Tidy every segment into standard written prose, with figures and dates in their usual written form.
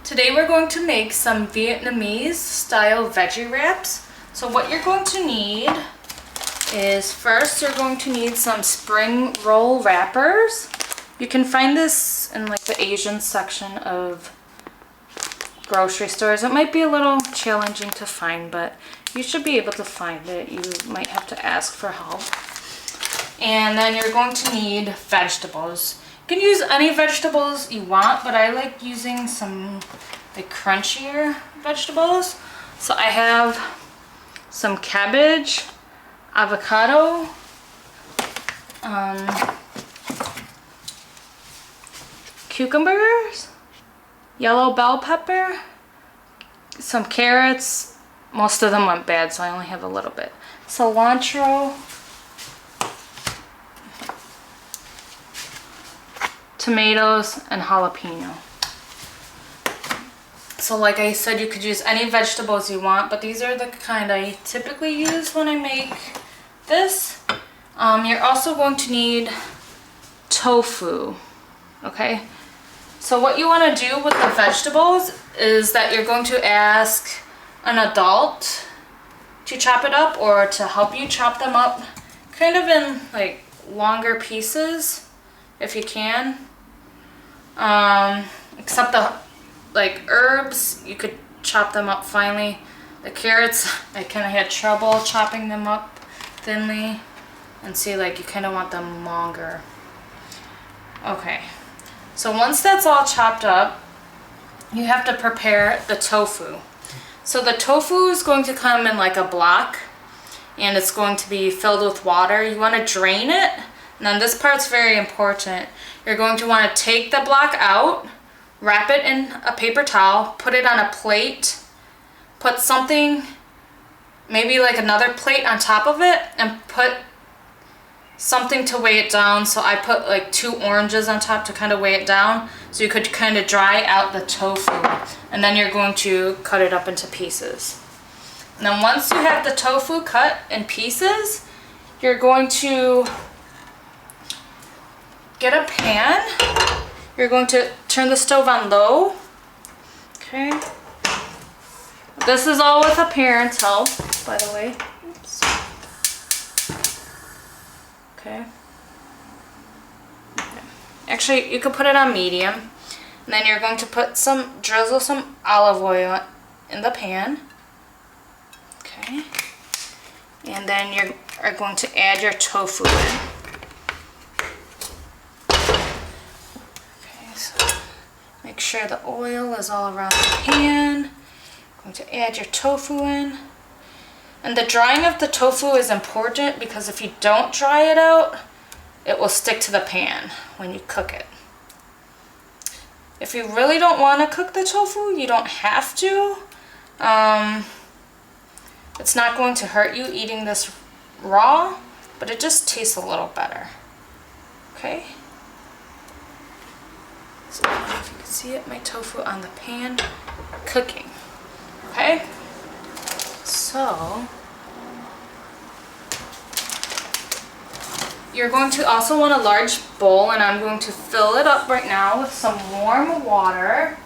Today we're going to make some Vietnamese style veggie wraps. So what you're going to need is, first you're going to need some spring roll wrappers. You can find this in like the Asian section of grocery stores. It might be a little challenging to find, but you should be able to find it. You might have to ask for help. And then you're going to need vegetables. You can use any vegetables you want, but I like using some like crunchier vegetables. So I have some cabbage, avocado, cucumbers, yellow bell pepper, some carrots. Most of them went bad, so I only have a little bit. Cilantro, tomatoes, and jalapeno. So like I said, you could use any vegetables you want, but these are the kind I typically use when I make this. You're also going to need tofu, okay? So what you want to do with the vegetables is that you're going to ask an adult to chop it up or to help you chop them up kind of in like longer pieces if you can. Except the like herbs, you could chop them up finely. The carrots, I kind of had trouble chopping them up thinly, and see, like, you kind of want them longer. Okay, so once that's all chopped up, you have to prepare the tofu. So the tofu is going to come in like a block, and it's going to be filled with water. You want to drain it. Now this part's very important. You're going to want to take the block out, wrap it in a paper towel, put it on a plate, put something, maybe like another plate on top of it, and put something to weigh it down. So I put like 2 oranges on top to kind of weigh it down, so you could kind of dry out the tofu. And then you're going to cut it up into pieces. And then once you have the tofu cut in pieces, you're going to get a pan. You're going to turn the stove on low. Okay. This is all with a parent's help, by the way. Oops. Okay. Actually, you could put it on medium. And then you're going to drizzle some olive oil in the pan. Okay. And then you are going to add your tofu in. Make sure the oil is all around the pan. I'm going to add your tofu in. And the drying of the tofu is important because if you don't dry it out, it will stick to the pan when you cook it. If you really don't want to cook the tofu, you don't have to. It's not going to hurt you eating this raw, but it just tastes a little better. Okay? So if you can see it, my tofu on the pan cooking. Okay? So you're going to also want a large bowl, and I'm going to fill it up right now with some warm water.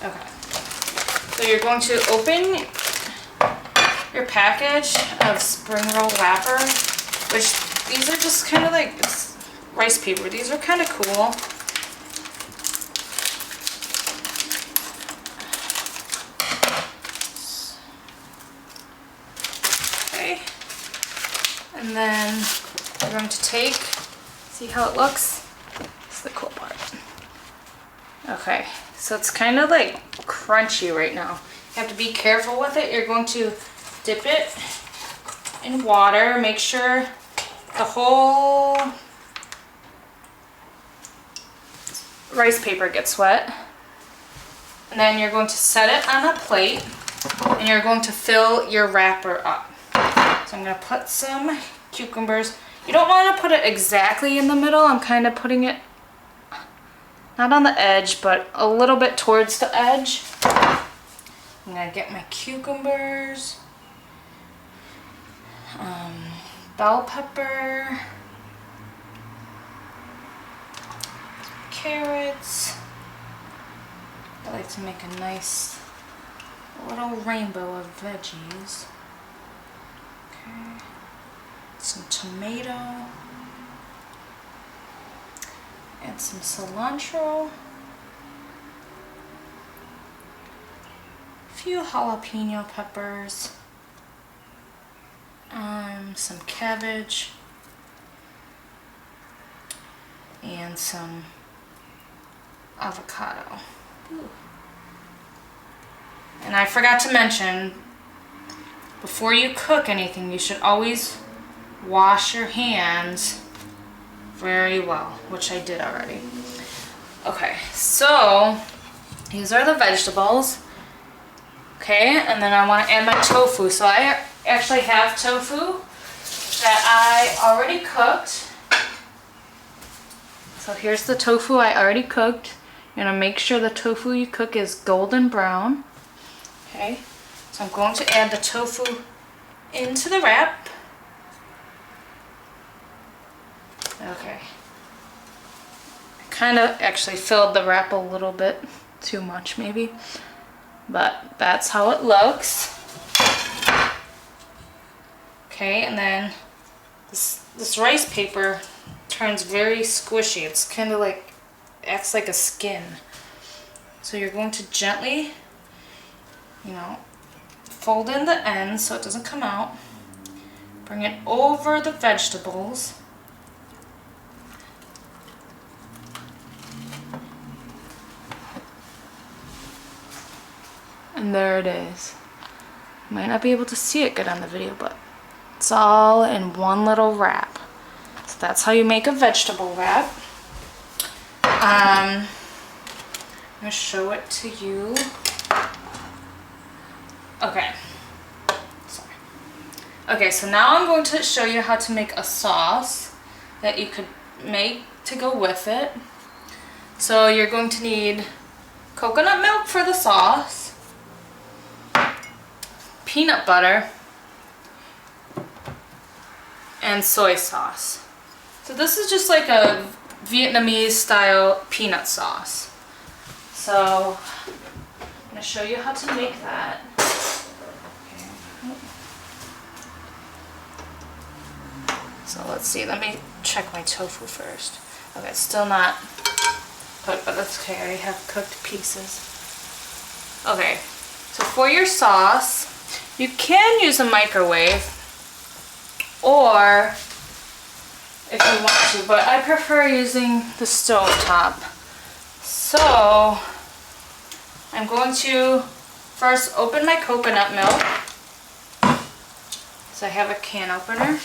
Okay, so you're going to open your package of spring roll wrapper, which these are just kind of like rice paper. These are kind of cool. Okay, and then you're going to see how it looks? It's the cool part. Okay. So it's kind of like crunchy right now. You have to be careful with it. You're going to dip it in water. Make sure the whole rice paper gets wet. And then you're going to set it on a plate, and you're going to fill your wrapper up. So I'm going to put some cucumbers. You don't want to put it exactly in the middle. I'm kind of putting it not on the edge, but a little bit towards the edge. I'm gonna get my cucumbers, bell pepper, carrots. I like to make a nice little rainbow of veggies. Okay, some tomato, and some cilantro, a few jalapeno peppers, some cabbage, and some avocado. Ooh. And I forgot to mention, before you cook anything, you should always wash your hands very well, which I did already. Okay, so these are the vegetables. Okay, and then I want to add my tofu. So I actually have tofu that I already cooked. So here's the tofu I already cooked. You're gonna make sure the tofu you cook is golden brown. Okay, so I'm going to add the tofu into the wrap. Okay. I kind of actually filled the wrap a little bit too much maybe, but that's how it looks. Okay, and then this rice paper turns very squishy. It's kind of like, acts like a skin. So you're going to gently, you know, fold in the ends so it doesn't come out. Bring it over the vegetables. And there it is. You might not be able to see it good on the video, but it's all in one little wrap. So that's how you make a vegetable wrap. I'm going to show it to you. Okay. Sorry. Okay, so now I'm going to show you how to make a sauce that you could make to go with it. So you're going to need coconut milk for the sauce, peanut butter, and soy sauce. So this is just like a Vietnamese style peanut sauce. So I'm going to show you how to make that. Okay. So let's see, let me check my tofu first. Okay, it's still not cooked, but that's okay, I already have cooked pieces. Okay, so for your sauce, you can use a microwave, or if you want to, but I prefer using the stove top. So I'm going to first open my coconut milk. So I have a can opener.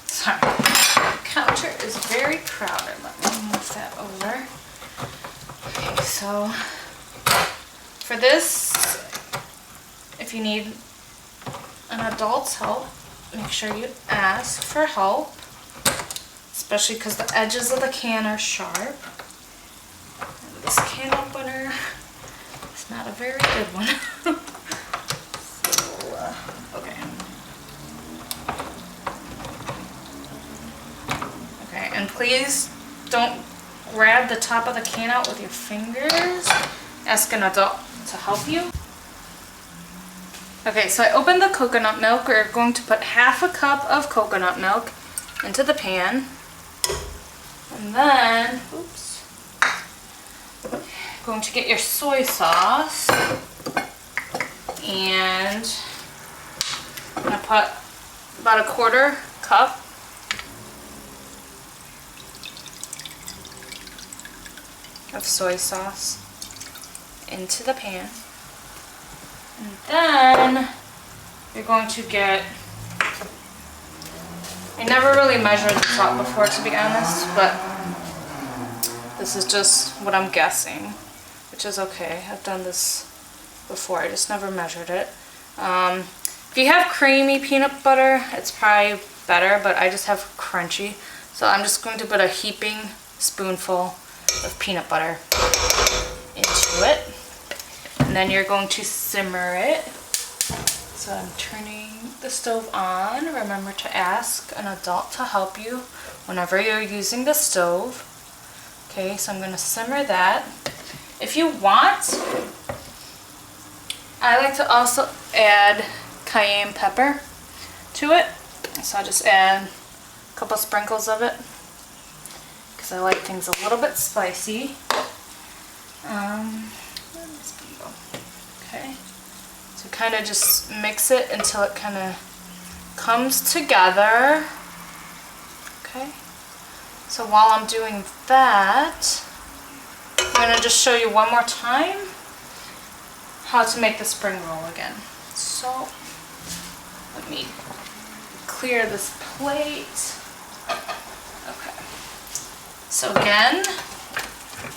Sorry, the counter is very crowded. Let me move that over. Okay, so for this, if you need an adult's help, make sure you ask for help, especially because the edges of the can are sharp. And this can opener is not a very good one. So, okay. Okay, and please don't grab the top of the can out with your fingers. Ask an adult to help you. Okay, so I opened the coconut milk. We're going to put half a cup of coconut milk into the pan. And then, oops, going to get your soy sauce. And I'm going to put about a quarter cup. Of soy sauce into the pan. And then you're going to get, I never really measured the salt before, to be honest, but this is just what I'm guessing, which is okay. I've done this before, I just never measured it. If you have creamy peanut butter, it's probably better, but I just have crunchy. So I'm just going to put a heaping spoonful of peanut butter into it. And then you're going to simmer it. So I'm turning the stove on. Remember to ask an adult to help you whenever you're using the stove. Okay, so I'm going to simmer that. If you want, I like to also add cayenne pepper to it. So I'll just add a couple sprinkles of it because I like things a little bit spicy. Okay, so kind of just mix it until it kind of comes together. Okay, so while I'm doing that, I'm going to just show you one more time how to make the spring roll again. So let me clear this plate. Okay, so again,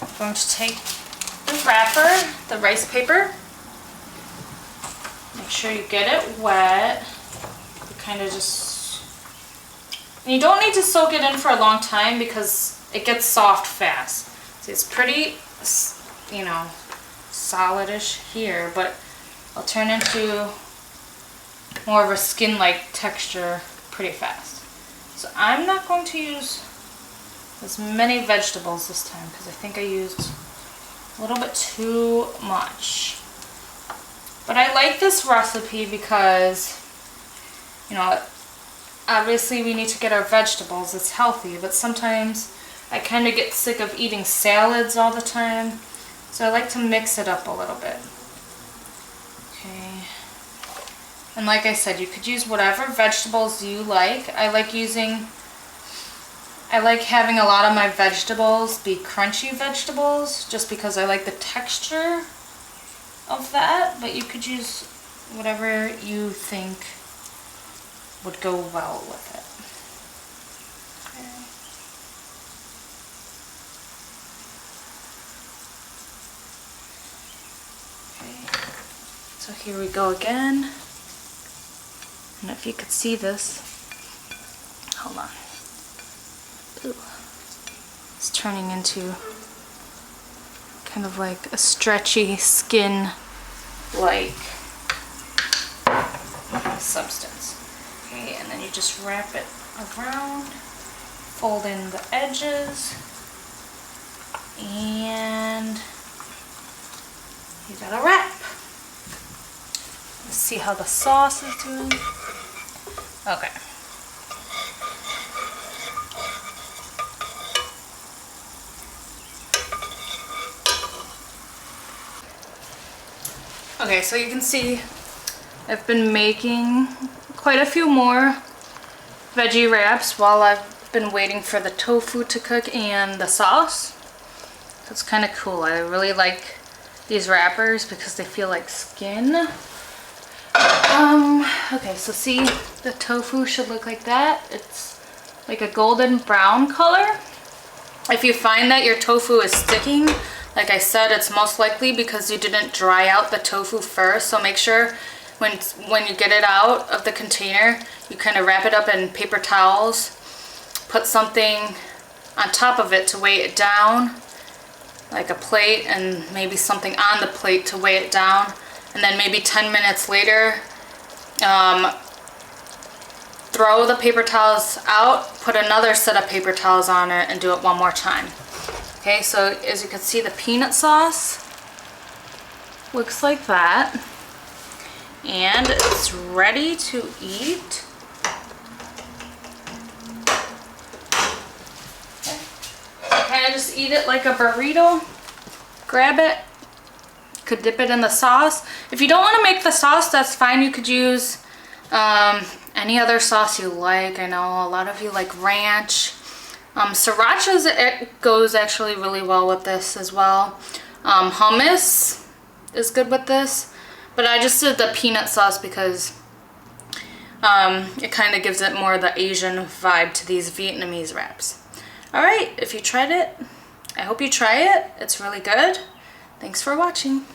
I'm going to take the wrapper, the rice paper. Make sure you get it wet. You kind of just, and you don't need to soak it in for a long time because it gets soft fast. See, it's pretty, you know, solidish here, but it'll turn into more of a skin-like texture pretty fast. So I'm not going to use as many vegetables this time because I think I used a little bit too much. But I like this recipe because, you know, obviously we need to get our vegetables. It's healthy, but sometimes I kind of get sick of eating salads all the time. So I like to mix it up a little bit. Okay. And like I said, you could use whatever vegetables you like. I like having a lot of my vegetables be crunchy vegetables just because I like the texture of that, but you could use whatever you think would go well with it. Okay. So here we go again. And if you could see this, hold on. Ooh. It's turning into kind of like a stretchy skin like substance. Okay, and then you just wrap it around, fold in the edges, and you got a wrap. Let's see how the sauce is doing. Okay. Okay, so you can see I've been making quite a few more veggie wraps while I've been waiting for the tofu to cook and the sauce. So it's kind of cool. I really like these wrappers because they feel like skin. Okay, so see, the tofu should look like that. It's like a golden brown color. If you find that your tofu is sticking, like I said, it's most likely because you didn't dry out the tofu first. So make sure when you get it out of the container, you kind of wrap it up in paper towels, put something on top of it to weigh it down, like a plate, and maybe something on the plate to weigh it down. And then maybe 10 minutes later, throw the paper towels out, put another set of paper towels on it, and do it one more time. Okay, so as you can see, the peanut sauce looks like that. And it's ready to eat. Okay. So kind of just eat it like a burrito. Grab it. Could dip it in the sauce. If you don't want to make the sauce, that's fine. You could use any other sauce you like. I know a lot of you like ranch. Sriracha it goes actually really well with this as well. Hummus is good with this, but I just did the peanut sauce because it kind of gives it more the Asian vibe to these Vietnamese wraps. Alright, if you tried it, I hope you try it. It's really good. Thanks for watching.